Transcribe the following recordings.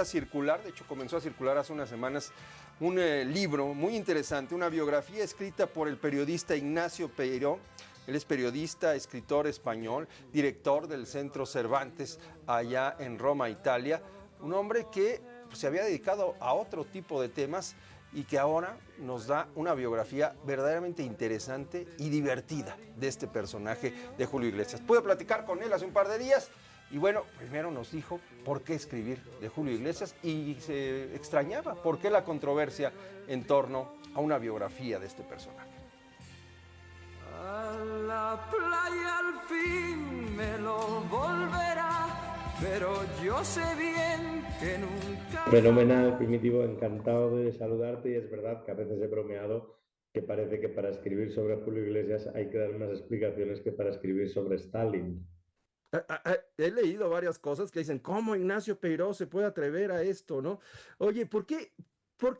empieza a circular, de hecho comenzó a circular hace unas semanas, un libro muy interesante, una biografía escrita por el periodista Ignacio Peiró. Él es periodista, escritor español, director del Centro Cervantes allá en Roma, Italia. Un hombre que se había dedicado a otro tipo de temas y que ahora nos da una biografía verdaderamente interesante y divertida de este personaje de Julio Iglesias. Pude platicar con él hace un par de días y bueno, primero nos dijo por qué escribir de Julio Iglesias y se extrañaba por qué la controversia en torno a una biografía de este personaje. A la playa al fin me lo volverá, pero yo sé bien que nunca... Fenomenal, Primitivo, encantado de saludarte, y es verdad que a veces he bromeado que parece que para escribir sobre Julio Iglesias hay que dar más explicaciones que para escribir sobre Stalin. He leído varias cosas que dicen, ¿cómo Ignacio Peiró se puede atrever a esto, no? Oye, por qué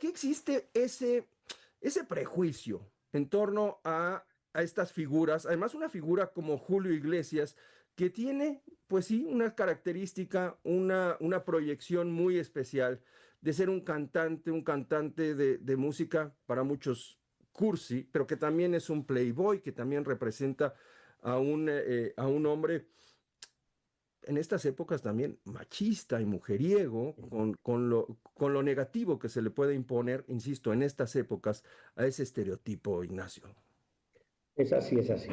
existe ese prejuicio en torno a estas figuras? Además, una figura como Julio Iglesias, que tiene, pues sí, una característica, una proyección muy especial de ser un cantante de música para muchos cursi, pero que también es un playboy, que también representa a un hombre en estas épocas también machista y mujeriego, con lo negativo que se le puede imponer, insisto, en estas épocas a ese estereotipo, Ignacio. Es así, es así.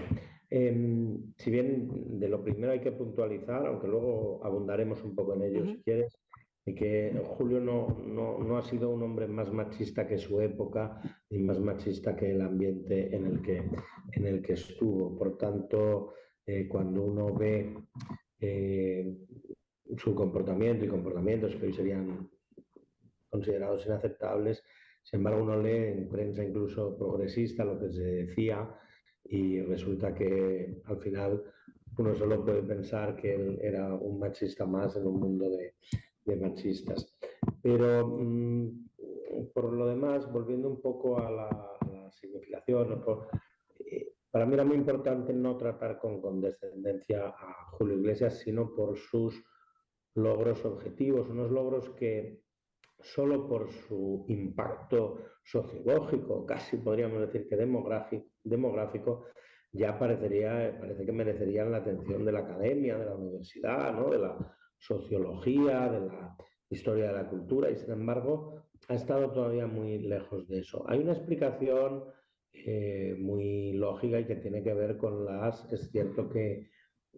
Si bien de lo primero hay que puntualizar, aunque luego abundaremos un poco en ello si quieres, y que Julio no ha sido un hombre más machista que su época, ni más machista que el ambiente en el que estuvo. Por tanto, cuando uno ve eh, su comportamiento y comportamientos que hoy serían considerados inaceptables, sin embargo uno lee en prensa incluso progresista lo que se decía y resulta que al final uno solo puede pensar que él era un machista más en un mundo de machistas. Pero por lo demás, volviendo un poco a la significación, para mí era muy importante no tratar con condescendencia a Julio Iglesias, sino por sus logros objetivos, unos logros que solo por su impacto sociológico, casi podríamos decir que demográfico, ya parece que merecerían la atención de la academia, de la universidad, ¿no? De la sociología, de la historia de la cultura, y sin embargo ha estado todavía muy lejos de eso. Hay una explicación muy lógica y que tiene que ver con es cierto que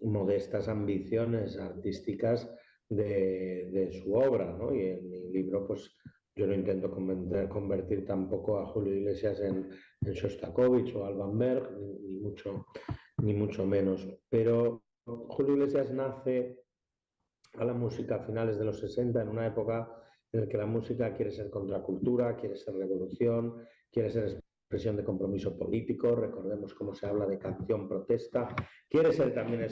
modestas ambiciones artísticas de su obra, ¿no? Y en mi libro, pues yo no intento convertir tampoco a Julio Iglesias en Shostakovich o Alban Berg, ni mucho menos. Pero Julio Iglesias nace a la música a finales de los 60, en una época en la que la música quiere ser contracultura, quiere ser revolución, quiere ser expresión de compromiso político. Recordemos cómo se habla de canción protesta, quiere ser también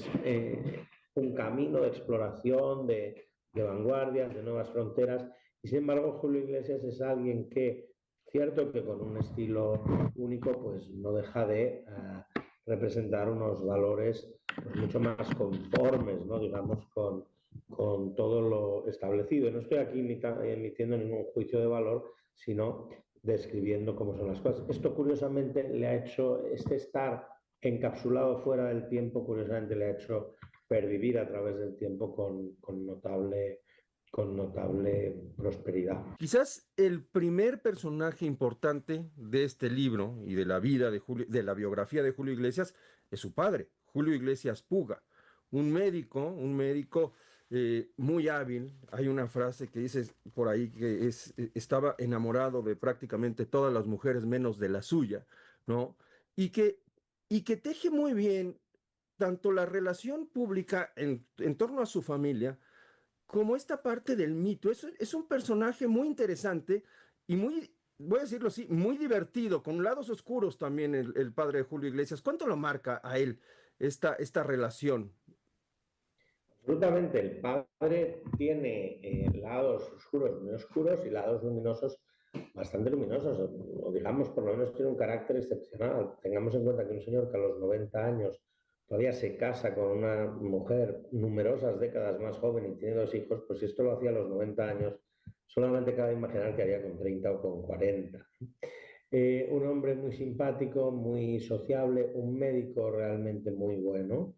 un camino de exploración, de vanguardias, de nuevas fronteras. Y sin embargo, Julio Iglesias es alguien que, cierto que con un estilo único, pues no deja de representar unos valores pues, mucho más conformes, ¿no? Digamos, con todo lo establecido. No estoy aquí emitiendo ningún juicio de valor, sino describiendo cómo son las cosas. Esto, curiosamente, le ha hecho, estar encapsulado fuera del tiempo, curiosamente, le ha hecho pervivir a través del tiempo con notable prosperidad. Quizás el primer personaje importante de este libro y de la vida de Julio, de la biografía de Julio Iglesias, es su padre, Julio Iglesias Puga, un médico muy hábil. Hay una frase que dice por ahí que estaba enamorado de prácticamente todas las mujeres menos de la suya, ¿no? Y que, y que teje muy bien tanto la relación pública en torno a su familia, como esta parte del mito. Es un personaje muy interesante y muy, voy a decirlo así, muy divertido, con lados oscuros también el padre de Julio Iglesias. ¿Cuánto lo marca a él esta relación? Absolutamente, el padre tiene lados oscuros muy oscuros y lados luminosos bastante luminosos, o digamos, por lo menos tiene un carácter excepcional. Tengamos en cuenta que un señor que a los 90 años todavía se casa con una mujer numerosas décadas más joven y tiene dos hijos, pues si esto lo hacía a los 90 años, solamente cabe imaginar qué haría con 30 o con 40. Un hombre muy simpático, muy sociable, un médico realmente muy bueno,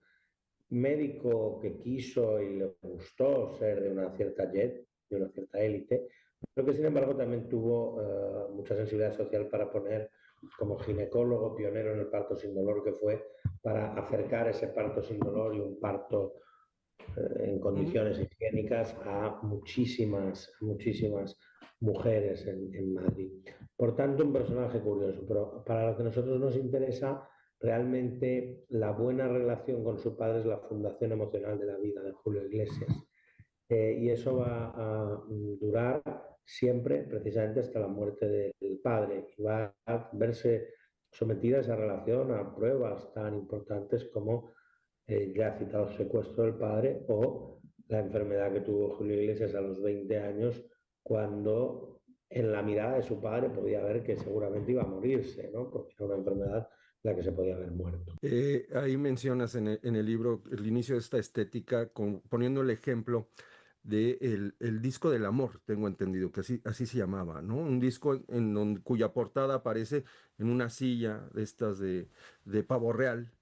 médico que quiso y le gustó ser de una cierta jet, de una cierta élite, pero que sin embargo también tuvo mucha sensibilidad social para poner como ginecólogo pionero en el parto sin dolor que fue, para acercar ese parto sin dolor y un parto en condiciones higiénicas a muchísimas mujeres en Madrid. Por tanto, un personaje curioso, pero para lo que a nosotros nos interesa, realmente la buena relación con su padre es la fundación emocional de la vida de Julio Iglesias. Y eso va a durar siempre, precisamente hasta la muerte del padre, y va a verse sometida a esa relación a pruebas tan importantes como ya citado el secuestro del padre o la enfermedad que tuvo Julio Iglesias a los 20 años, cuando en la mirada de su padre podía ver que seguramente iba a morirse, ¿no? Porque era una enfermedad en la que se podía haber muerto. Ahí mencionas en el libro el inicio de esta estética, poniendo el ejemplo de el disco del amor, tengo entendido que así se llamaba, ¿no? Un disco cuya portada aparece en una silla de estas de pavo real,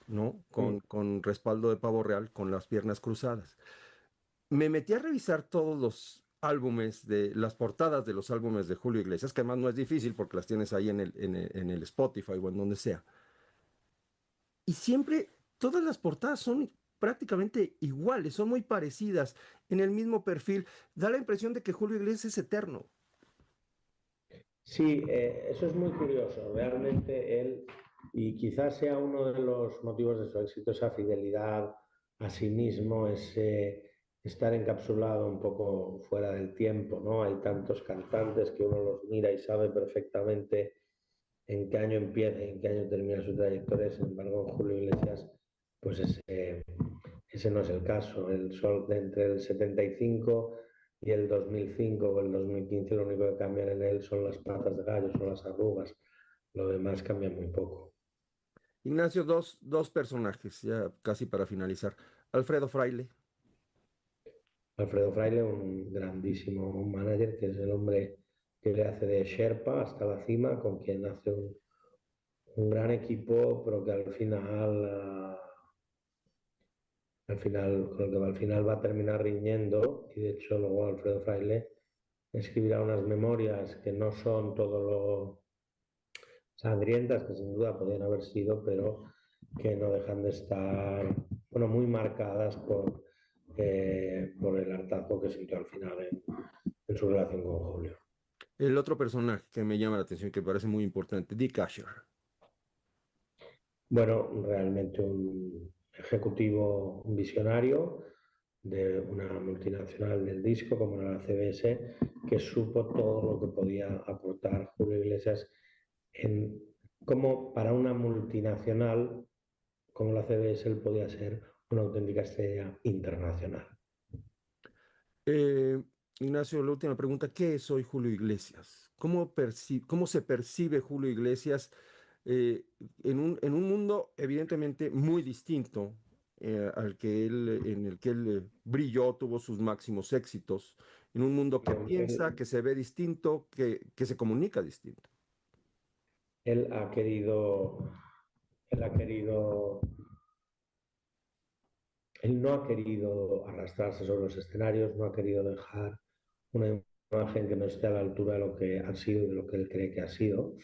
¿no? Con respaldo de pavo real, con las piernas cruzadas. Me metí a revisar todos los álbumes las portadas de los álbumes de Julio Iglesias, que además no es difícil porque las tienes ahí en el Spotify o en donde sea. Y siempre, todas las portadas son prácticamente iguales, son muy parecidas, en el mismo perfil. Da la impresión de que Julio Iglesias es eterno. Sí, eso es muy curioso. Realmente él, y quizás sea uno de los motivos de su éxito, esa fidelidad a sí mismo, ese estar encapsulado un poco fuera del tiempo, ¿no? Hay tantos cantantes que uno los mira y sabe perfectamente en qué año empieza y en qué año termina su trayectoria. Sin embargo, Julio Iglesias, pues ese no es el caso. El sol de entre el 75 y el 2005 o el 2015 lo único que cambian en él son las patas de gallo, son las arrugas. Lo demás cambia muy poco. Ignacio, dos personajes, ya casi para finalizar. Alfredo Fraile. Alfredo Fraile, un grandísimo manager, que es el hombre que le hace de Sherpa hasta la cima, con quien hace un gran equipo, pero que con el que al final va a terminar riñendo, y de hecho luego Alfredo Fraile escribirá unas memorias que no son todo lo sangrientas, que sin duda podrían haber sido, pero que no dejan de estar, bueno, muy marcadas por el hartazgo que sintió al final en su relación con Julio. El otro personaje que me llama la atención, que parece muy importante, Dick Asher. Bueno, realmente un ejecutivo, un visionario de una multinacional del disco como era la CBS, que supo todo lo que podía aportar Julio Iglesias en cómo para una multinacional como la CBS él podía ser una auténtica estrella internacional. Eh, Ignacio, la última pregunta, ¿qué es hoy Julio Iglesias? ¿Cómo se percibe Julio Iglesias eh, en un mundo evidentemente muy distinto en el que él brilló, tuvo sus máximos éxitos, en un mundo que piensa, Él, que se ve distinto, que se comunica distinto? él ha querido, él ha querido, él no ha querido arrastrarse sobre los escenarios, no ha querido dejar una imagen que no esté a la altura de lo que ha sido y de lo que él cree que ha sido.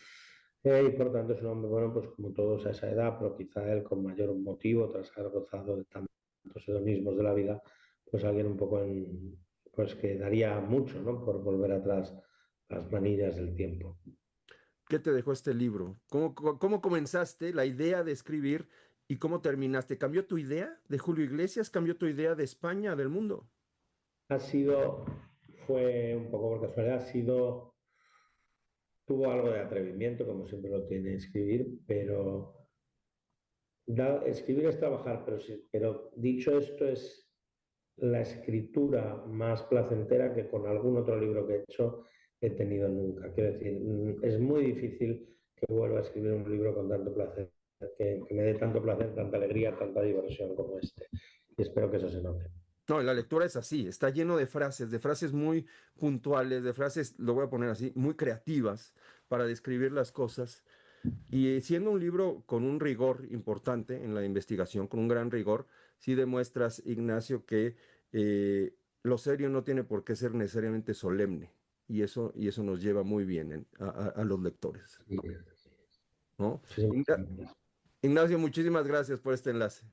Y por tanto es un hombre, bueno, pues como todos a esa edad, pero quizá él con mayor motivo, tras haber gozado de tantos hedonismos de la vida, pues alguien un poco pues que daría mucho, ¿no? Por volver atrás las manillas del tiempo. ¿Qué te dejó este libro? ¿Cómo comenzaste la idea de escribir y cómo terminaste? ¿Cambió tu idea de Julio Iglesias? ¿Cambió tu idea de España, del mundo? Ha sido, fue un poco por casualidad, tuvo algo de atrevimiento, como siempre lo tiene escribir, pero escribir es trabajar, pero dicho esto es la escritura más placentera que con algún otro libro que he hecho he tenido nunca. Quiero decir, es muy difícil que vuelva a escribir un libro con tanto placer, que me dé tanto placer, tanta alegría, tanta diversión como este. Y espero que eso se note. No, la lectura es así, está lleno de frases muy puntuales, de frases, lo voy a poner así, muy creativas para describir las cosas. Y siendo un libro con un rigor importante en la investigación, con un gran rigor, sí demuestras, Ignacio, que lo serio no tiene por qué ser necesariamente solemne. Y eso nos lleva muy bien a los lectores, Sí, ¿no? muchísimas gracias. Ignacio, muchísimas gracias por este enlace.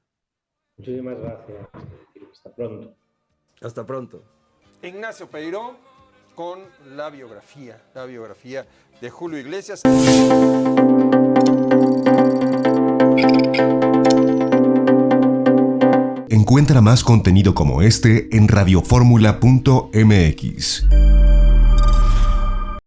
Muchísimas gracias. Hasta pronto. Hasta pronto. Ignacio Peiró con la biografía de Julio Iglesias. Encuentra más contenido como este en radioformula.mx.